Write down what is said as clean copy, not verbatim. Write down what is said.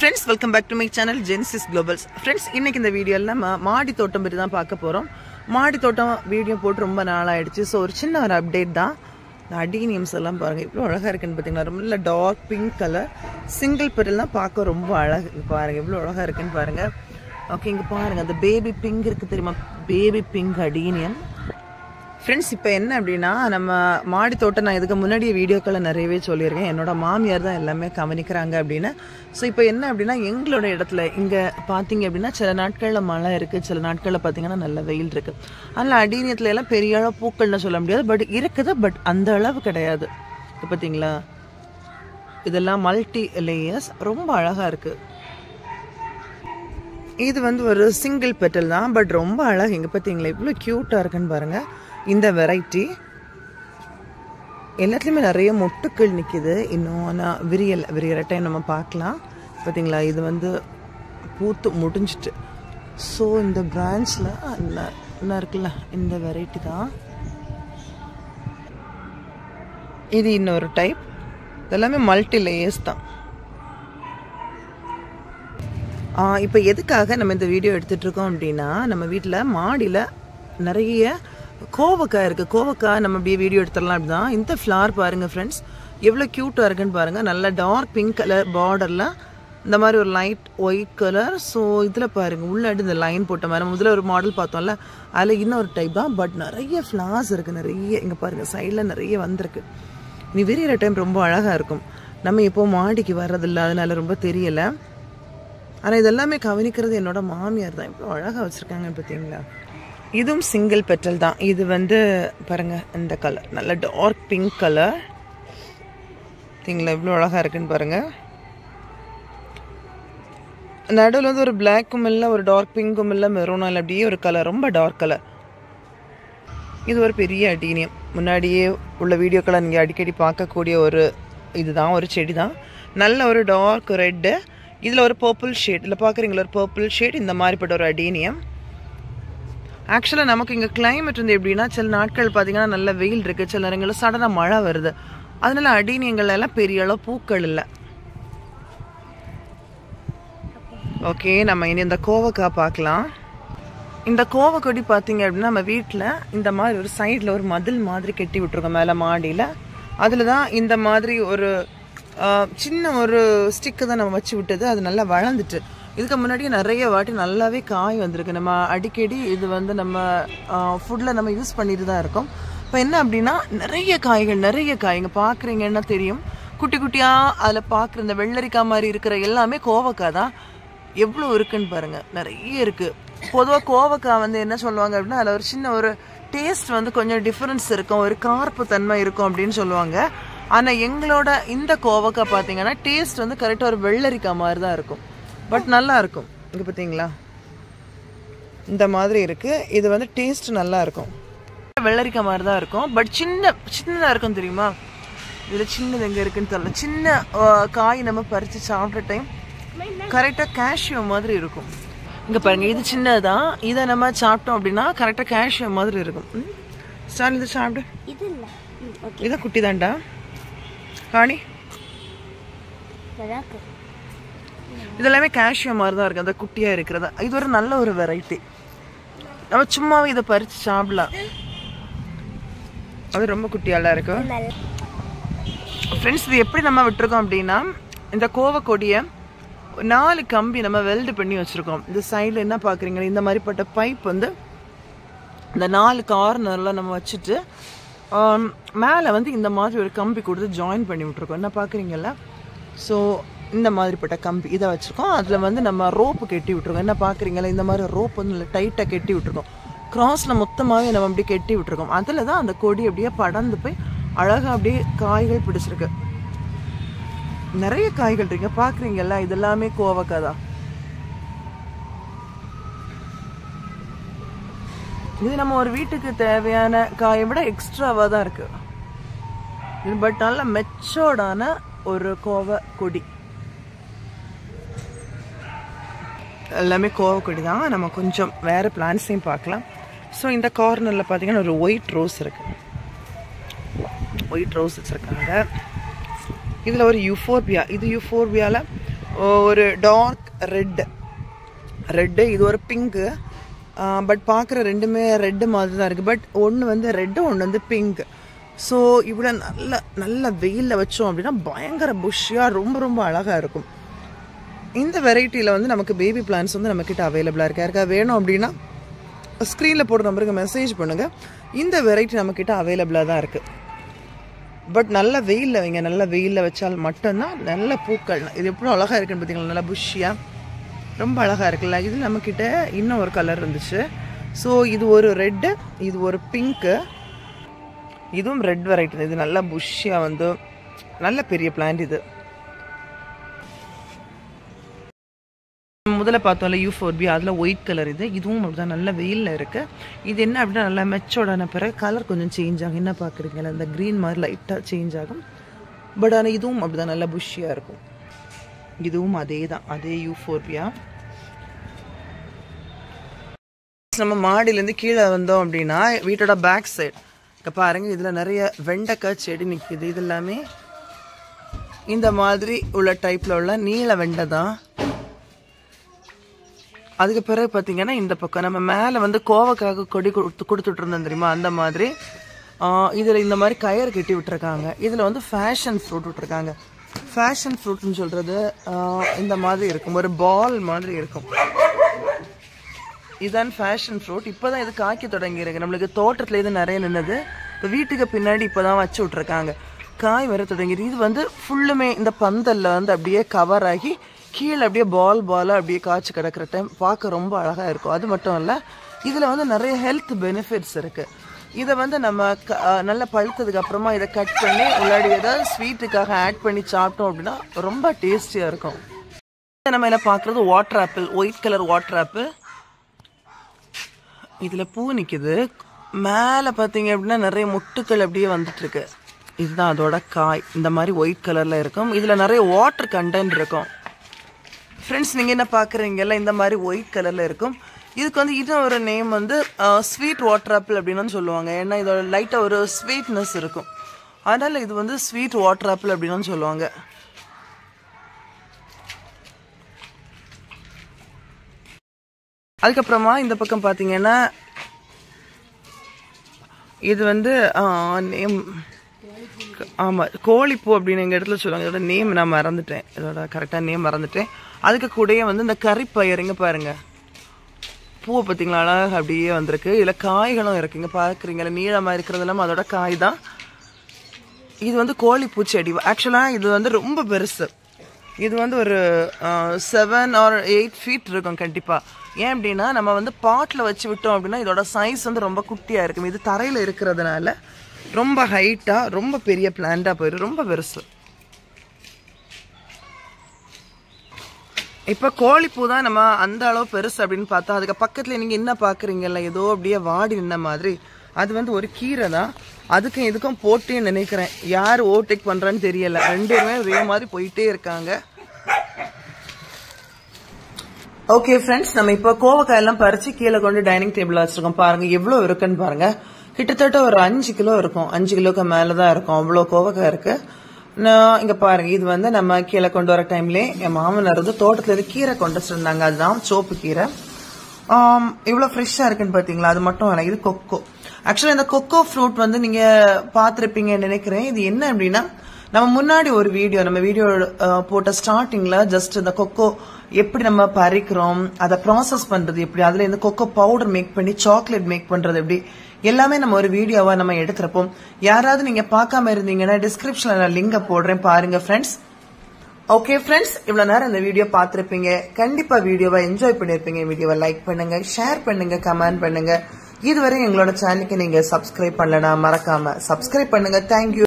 Friends, welcome back to my channel Genesis Globals. Friends, இன்னைக்கு இந்த வீடியோல நம்ம மாடி தோட்டம் பத்தி தான் பார்க்க போறோம். மாடி தோட்டம் வீடியோ போட்டு ரொம்ப நாள் ஆயிடுச்சு. சோ ஒரு சின்ன ஒரு அப்டேட் தான். அடினியம்ஸ் எல்லாம் பாருங்க. இவ்வளவு அழகா இருக்குன்னு பாத்தீங்களா? ரொம்ப dark pink colour. Single petal தான் பார்க்க ரொம்ப அழகா பாருங்க. இவ்வளவு அழகா இருக்குன்னு பாருங்க. ஓகே, இங்க பாருங்க. அந்த பேபி பிங்க் இருக்கு தெரியுமா? Baby pink adenium. ஃப்ரெண்ட்ஸ், இப்போ என்ன அப்படின்னா, நம்ம மாடி தோட்டம் நான் இதுக்கு முன்னாடியே வீடியோக்களை நிறையவே சொல்லியிருக்கேன். என்னோட மாமியார் தான் எல்லாமே கவனிக்கிறாங்க அப்படின்னு. ஸோ இப்போ என்ன அப்படின்னா, எங்களோட இடத்துல இங்கே பார்த்தீங்க அப்படின்னா சில நாட்களில் மழை இருக்குது, சில நாட்களில் பார்த்தீங்கன்னா நல்ல வெயில் இருக்குது. அதனால் அடினியத்தில் எல்லாம் பெரிய அளவு பூக்கள்னு சொல்ல முடியாது, பட் இருக்குது, பட் அந்த அளவு கிடையாது. இப்போ பார்த்தீங்களா, இதெல்லாம் மல்டி லேயர்ஸ், ரொம்ப அழகாக இருக்குது. இது வந்து ஒரு சிங்கிள் பெட்டல் தான், பட் ரொம்ப அழகு. இங்கே பார்த்தீங்களா இவ்வளோ க்யூட்டாக இருக்குன்னு பாருங்கள். இந்த வெரைட்டி எல்லாத்துலேயுமே நிறைய மொட்டுக்கள் நிற்கிது. இன்னும் ஆனால் விரியற டைம் நம்ம பார்க்கலாம். பார்த்தீங்களா, இது வந்து பூத்து முடிஞ்சிட்டு. ஸோ இந்த பிரான்ச்சில் என்ன இருக்குல்ல, இந்த வெரைட்டி தான். இது இன்னொரு டைப். இதெல்லாமே மல்டி லேயர்ஸ் தான். இப்போ எதுக்காக நம்ம இந்த வீடியோ எடுத்துகிட்ருக்கோம் அப்படின்னா, நம்ம வீட்டில் மாடியில் நிறைய கோவக்காய் இருக்குது. கோவக்காய் நம்ம அப்படியே வீடியோ எடுத்துடலாம். அப்படிதான் இந்த ஃப்ளவர் பாருங்கள் ஃப்ரெண்ட்ஸ், எவ்வளோ க்யூட்டாக இருக்குன்னு பாருங்கள். நல்ல டார்க் பிங்க் கலர் பார்டரில் இந்த மாதிரி ஒரு லைட் ஒயிட் கலர். ஸோ இதில் பாருங்கள் உள்ளாடி இந்த லைன் போட்ட மாதிரி நம்ம இதில் ஒரு மாடல் பார்த்தோம்ல, அதில் இன்னொரு டைப் தான். பட் நிறைய ஃப்ளவர்ஸ் இருக்குது, நிறைய. இங்கே பாருங்கள் சைடில் நிறைய வந்திருக்கு. நீ விரிகிற டைம் ரொம்ப அழகாக இருக்கும். நம்ம இப்போ மாடிக்கு வர்றதில்ல, அதனால ரொம்ப தெரியலை. ஆனால் இதெல்லாமே கவனிக்கிறது என்னோட மாமியார் தான். இவ்வளோ அழகாக வச்சுருக்காங்க பார்த்தீங்களா. இதுவும் சிங்கிள் பெட்டல் தான். இது வந்து பாருங்கள், இந்த கலர் நல்ல டார்க் பிங்க் கலர். பார்த்தீங்களா இவ்வளோ அழகாக இருக்குன்னு பாருங்கள். நடுவில் வந்து ஒரு பிளாக்கும் இல்லை, ஒரு டார்க் பிங்க்கும் இல்லை, மெரூனும் இல்லை, அப்படியே ஒரு கலர், ரொம்ப டார்க் கலர். இது ஒரு பெரிய அடினியம். முன்னாடியே உள்ள வீடியோக்களை நீங்கள் அடிக்கடி பார்க்கக்கூடிய ஒரு இதுதான், ஒரு செடி தான். நல்ல ஒரு டார்க் ரெட்டு, இதில் ஒரு பர்பிள் ஷேட், இதில் பார்க்குறீங்களா ஒரு பர்பிள் ஷேட், இந்த மாதிரிப்பட்ட ஒரு அடினியம். ஆக்சுவலாக நமக்கு இங்கே கிளைமேட் வந்து எப்படின்னா, சில நாட்கள் பார்த்தீங்கன்னா நல்ல வெயில் இருக்குது, சில நேரங்களில் சடனாக மழை வருது. அதனால அடினியங்கள் எல்லாம் பெரிய அளவு பூக்கள் இல்லை. ஓகே, நம்ம இனி இந்த கோவக்காய் பார்க்கலாம். இந்த கோவக்கொடி பார்த்தீங்க அப்படின்னா, நம்ம வீட்டில் இந்த மாதிரி ஒரு சைடில் ஒரு மதில் மாதிரி கட்டி விட்டுருக்கோம் மேலே மாடியில். அதில் தான் இந்த மாதிரி ஒரு சின்ன ஒரு ஸ்டிக்கு தான் நம்ம வச்சு விட்டது. அது நல்லா வளர்ந்துட்டு இதுக்கு முன்னாடியே நிறைய வாட்டி நல்லாவே காய் வந்திருக்கு. நம்ம அடிக்கடி இது வந்து நம்ம ஃபுட்டில் நம்ம யூஸ் பண்ணிட்டு தான் இருக்கோம். இப்போ என்ன அப்படின்னா, நிறைய காய் இங்கே பார்க்குறீங்கன்னா தெரியும், குட்டி குட்டியாக அதில் பார்க்குற இந்த வெள்ளரிக்காய் மாதிரி இருக்கிற எல்லாமே கோவக்காய் தான். எவ்வளோ இருக்குன்னு பாருங்கள், நிறைய இருக்குது. பொதுவாக கோவக்காய் வந்து என்ன சொல்லுவாங்க அப்படின்னா, அதில் ஒரு சின்ன ஒரு டேஸ்ட் வந்து கொஞ்சம் டிஃப்ரென்ஸ் இருக்கும், ஒரு கார்ப்பு தன்மை இருக்கும் அப்படின்னு சொல்லுவாங்க. ஆனால் எங்களோட இந்த கோவக்காய் பார்த்தீங்கன்னா டேஸ்ட் வந்து கரெக்டாக ஒரு வெள்ளரிக்காய் மாதிரி தான் இருக்கும், பட் நல்லா இருக்கும். இங்கே பார்த்தீங்களா இந்த மாதிரி இருக்குது. இது வந்து டேஸ்ட் நல்லா இருக்கும், வெள்ளரிக்காய் மாதிரி தான் இருக்கும், பட் சின்னதாக இருக்கும் தெரியுமா. இதில் சின்னது எங்கே இருக்குன்னு தெரியல. சின்ன காய் நம்ம பறித்து சாப்பிட்ற டைம் கரெக்டாக கேஷ்யூ மாதிரி இருக்கும். இங்கே பாருங்கள், இது சின்னது தான். இதை நம்ம சாப்பிட்டோம் அப்படின்னா கரெக்டாக கேஷ்யூ மாதிரி இருக்கும். ஸ்டால் இது சாப்பிடு. இதான் குட்டி தான்டா காணி. இதெல்லாமே கேஷ்யூ மாதிரி தான் இருக்குது, அந்த குட்டியாக இருக்கிறதா. இது ஒரு நல்ல ஒரு வெரைட்டி. நம்ம சும்மாவே இதை பறித்து சாப்பிடலாம், அது ரொம்ப குட்டியாலாம் இருக்கும். ஃப்ரெண்ட்ஸ், இது எப்படி நம்ம விட்டுருக்கோம் அப்படின்னா, இந்த கோவக்கொடியை 4 கம்பி நம்ம வெல்டு பண்ணி வச்சுருக்கோம். இந்த சைடில் என்ன பார்க்குறீங்க, இந்த மாதிரிப்பட்ட பைப் வந்து இந்த 4 கார்னரில் நம்ம வச்சுட்டு மேலே வந்து இந்த மாதிரி ஒரு கம்பி கொடுத்து ஜாயின் பண்ணி விட்ருக்கோம். என்ன பார்க்குறீங்கல்ல. ஸோ இந்த மாதிரிப்பட்ட கம்பி இதை வச்சுருக்கோம். அதில் வந்து நம்ம ரோப்பு கட்டி விட்ருக்கோம். என்ன பார்க்குறீங்களா, இந்த மாதிரி ரோப் வந்து நல்லா டைட்டாக கட்டி விட்ருக்கோம். க்ராஸில் மொத்தமாகவே நம்ம அப்படியே கட்டி விட்ருக்கோம். அதில் தான் அந்த கொடி அப்படியே படர்ந்து போய் அழகாக அப்படியே காய்கள் பிடிச்சிருக்கு. நிறைய காய்கள் இருக்குங்க பார்க்குறீங்கல்ல, இதெல்லாமே கோவக்காய் தான். இது நம்ம ஒரு வீட்டுக்கு தேவையான காயை விட எக்ஸ்ட்ராவாக தான் இருக்கு இது, பட் நல்ல மெச்சோர்டான ஒரு கோவ கொடி. எல்லாமே கோவக்கொடி தான். நம்ம கொஞ்சம் வேறு பிளான்ட்ஸையும் பார்க்கலாம். ஸோ இந்த கார்னரில் பார்த்தீங்கன்னா ஒரு ஒயிட் ரோஸ் இருக்குது. ஒயிட் ரோஸ் வச்சுருக்காங்க. இதில் ஒரு யூஃபோர்பியா, இது யூஃபோர்பியாவில் ஒரு டார்க் ரெட்டு, இது ஒரு பிங்க்கு. பட் பார்க்குற ரெண்டுமே ரெட்டு மாதிரி தான் இருக்குது. பட் ஒன்று வந்து ரெட்டு, ஒன்று வந்து பிங்க். ஸோ இவ்வளோ நல்ல வெயிலில் வச்சோம் அப்படின்னா பயங்கர புஷ்ஷியாக ரொம்ப அழகாக இருக்கும். இந்த வெரைட்டியில் வந்து நமக்கு பேபி பிளான்ஸ் வந்து நம்மக்கிட்ட அவைலபிளாக இருக்குது. யாருக்கா வேணும் அப்படின்னா ஸ்க்ரீனில் போடுற நம்பருக்கு மெசேஜ் பண்ணுங்கள். இந்த வெரைட்டி நம்மக்கிட்ட அவைலபிளாக தான் இருக்குது. பட் நல்ல வெயிலில் வைங்க. நல்ல வெயிலில் வச்சால் மட்டும்தான் நல்ல பூக்கள். இது எப்படி அழகாக இருக்குன்னு பார்த்தீங்களா, நல்லா புஷ்ஷியாக ரொம்ப அழகாக இருக்குல்ல. இது நம்மக்கிட்ட இன்னும் ஒரு கலர் இருந்துச்சு. ஸோ இது ஒரு ரெட்டு, இது ஒரு பிங்க்கு, இதுவும் ரெட் வெரைட்டி. இது நல்லா புஷ்ஷியாக வந்து நல்ல பெரிய பிளான்ட். இது முதல்ல பார்த்தோம்ல யூஃபோர்பியா, அதில் ஒயிட் கலர். இதுவும் அப்படிதான் நல்ல வெயிலில் இருக்குது. இது என்ன அப்படின்னா நல்லா மெச்சோர்டான பிறகு கலர் கொஞ்சம் சேஞ்ச் ஆகும். என்ன பார்க்குறீங்களா, அந்த க்ரீன் மாதிரி லைட்டாக சேஞ்ச் ஆகும். பட் ஆனால் இதுவும் அப்படிதான் நல்லா புஷ்ஷியாக இருக்கும். இதுவும் அதே தான், அதே யூஃபோர்பியா. நம்ம மாடியிலேருந்து கீழே வந்தோம் அப்படின்னா வீட்டோட பேக் சைடு இங்கே பாருங்கள், இதில் நிறைய வெண்டைக்காய் செடி நிற்கிது. இது எல்லாமே இந்த மாதிரி உள்ள டைப்பில் உள்ள நீல வெண்டை தான். அதுக்கு பிறகு பார்த்தீங்கன்னா இந்த பக்கம் நம்ம மேலே வந்து கோவக்காக கொடி கொடுத்துட்டு இருந்தோம் தெரியுமா, அந்த மாதிரி இதில் இந்த மாதிரி கயிறு கட்டி விட்டுருக்காங்க. இதில் வந்து ஃபேஷன் ஃப்ரூட் விட்டுருக்காங்க. ஃபேஷன் ஃப்ரூட்னு சொல்கிறது இந்த மாதிரி இருக்கும், ஒரு பால் மாதிரி இருக்கும். இதுதான் ஃபேஷன் ஃப்ரூட். இப்போ தான் இது காய்க்க தொடங்கியிருக்கு. நம்மளுக்கு தோட்டத்தில் இது நிறைய நின்றுது. இப்போ வீட்டுக்கு பின்னாடி இப்போ தான் வச்சு விட்ருக்காங்க, காய் வர தொடங்கிடு. இது வந்து ஃபுல்லுமே இந்த பந்தலில் வந்து அப்படியே கவர் ஆகி கீழே அப்படியே பாலாக அப்படியே காய்ச்சி கிடக்கிற டைம் பார்க்க ரொம்ப அழகாக இருக்கும். அது மட்டும் இல்லை, இதில் வந்து நிறைய ஹெல்த் பெனிஃபிட்ஸ் இருக்குது. இதை வந்து நம்ம நல்லா பழுத்ததுக்கு அப்புறமா இதை கட் பண்ணி உள்ளாடி ஏதாவது ஸ்வீட்டுக்காக ஆட் பண்ணி சாப்பிட்டோம் அப்படின்னா ரொம்ப டேஸ்டியாக இருக்கும். நம்ம என்ன பார்க்குறது water apple, white colour water apple. இதில் பூ நிற்கிது. மேலே பார்த்தீங்க அப்படின்னா நிறைய முட்டுக்கள் அப்படியே வந்துட்டுருக்கு. இதுதான் அதோட காய். இந்த மாதிரி ஒயிட் கலரில் இருக்கும். இதில் நிறைய வாட்டர் கண்டென்ட் இருக்கும். ஃப்ரெண்ட்ஸ், நீங்கள் என்ன பார்க்குறீங்கல்ல, இந்த மாதிரி ஒயிட் கலரில் இருக்கும். இதுக்கு வந்து இன்னும் ஒரு நேம் வந்து ஸ்வீட் வாட்டர் ஆப்பிள் அப்படின்னு சொல்லுவாங்க. ஏன்னா இதோட லைட்டாக ஒரு ஸ்வீட்னஸ் இருக்கும். அதனால் இது வந்து ஸ்வீட் வாட்டர் ஆப்பிள் அப்படின்னு சொல்லுவாங்க. அதுக்கப்புறமா இந்த பக்கம் பார்த்தீங்கன்னா இது வந்து நேம், ஆமாம், கோழிப்பூ அப்படின்னு எங்கள் இடத்துல சொல்லுவாங்க. இதோட நேம் நான் மறந்துட்டேன், இதோட கரெக்டாக நேம் மறந்துட்டேன். அதுக்கு கூடயே வந்து இந்த கறிப்பயிறுங்க பாருங்கள், பூவை பார்த்தீங்களா அழகாக அப்படியே வந்திருக்கு. இதில் காய்களும் இருக்குங்க, பார்க்குறீங்களா நீளமாக இருக்கிறது இல்லாமல் அதோட காய் தான். இது வந்து கோழிப்பூ செடி. ஆக்சுவலாக இது வந்து ரொம்ப பெருசு. இது வந்து ஒரு 7 or 8 feet இருக்கும் கண்டிப்பாக. ஏன் அப்படின்னா நம்ம வந்து பாட்டில் வச்சு விட்டோம் அப்படின்னா இதோட சைஸ் வந்து ரொம்ப குட்டியாக இருக்கும். இது தரையில் இருக்கிறதுனால ரொம்ப ஹைட்டாக ரொம்ப பெரிய பிளான்ட்டாக போயிடும், ரொம்ப பெருசு. இப்போ கோழிப்பூ தான் நம்ம அந்த அளவு பெருசு அப்படின்னு பார்த்தா, அதுக்கு பக்கத்தில் நீங்கள் என்ன பார்க்குறீங்கல்ல, ஏதோ அப்படியே வாடி நின்ன மாதிரி, அது வந்து ஒரு கீரை தான். அதுக்கும் இதுக்கும் போட்டேன்னு நினைக்கிறேன். யார் ஓவர்டேக் பண்ணுறான்னு தெரியல. 2 பேருமே ஒரே மாதிரி போயிட்டே இருக்காங்க. ஓகே ஃப்ரெண்ட்ஸ், நம்ம இப்போ கோவக்காயெல்லாம் பறித்து கீழே கொண்டு டைனிங் டேபிளில் வச்சுருக்கோம். பாருங்கள் எவ்வளோ இருக்குன்னு பாருங்கள். கிட்டத்தட்ட ஒரு 5 கிலோ இருக்கும், 5 கிலோக்கு மேலே தான் இருக்கும். அவ்வளோ கோவக்காய் இருக்குது. நான் இங்கே பாருங்கள், இது வந்து நம்ம கீழே கொண்டு வர டைம்லேயே என் மாமனார் வந்து தோட்டத்தில் இருந்து கீரை கொண்டு வச்சுருந்தாங்க. அதுதான் சோப்பு கீரை. இவ்வளோ ஃப்ரெஷ்ஷாக இருக்குன்னு பார்த்தீங்களா. அது மட்டும் இல்லை, இது கொக்கோ. ஆக்சுவலாக இந்த கொக்கோ ஃப்ரூட் வந்து நீங்கள் பார்த்துருப்பீங்கன்னு நினைக்கிறேன். இது என்ன அப்படின்னா, நம்ம முன்னாடி ஒரு வீடியோ, நம்ம வீடியோ போட்ட ஸ்டார்டிங்கில் ஜஸ்ட் இந்த கொக்கோ எப்படி நம்ம பறிக்கிறோம், அதை ப்ராசஸ் பண்ணுறது எப்படி, அதில் இந்த கொக்கோ பவுடர் மேக் பண்ணி சாக்லேட் மேக் பண்ணுறது எப்படி, எல்லாமே நம்ம ஒரு வீடியோவா நம்ம எடுத்துருப்போம். யாராவது நீங்க பார்க்காம இருந்தீங்கன்னா டிஸ்கிரிப்ஷன்ல நான் லிங்கை போடுறேன், பாருங்க ஃப்ரெண்ட்ஸ். ஓகே ஃப்ரெண்ட்ஸ், இவ்வளவு நேரம் இந்த வீடியோ பார்த்திருப்பீங்க. கண்டிப்பா வீடியோவை என்ஜாய் பண்ணிருப்பீங்க. வீடியோவை லைக் பண்ணுங்க, ஷேர் பண்ணுங்க, கமெண்ட் பண்ணுங்க. இதுவரை எங்களோட சேனலுக்கு நீங்க சப்ஸ்கிரைப் பண்ணலனா மறக்காம சப்ஸ்கிரைப் பண்ணுங்க. தேங்க்யூ.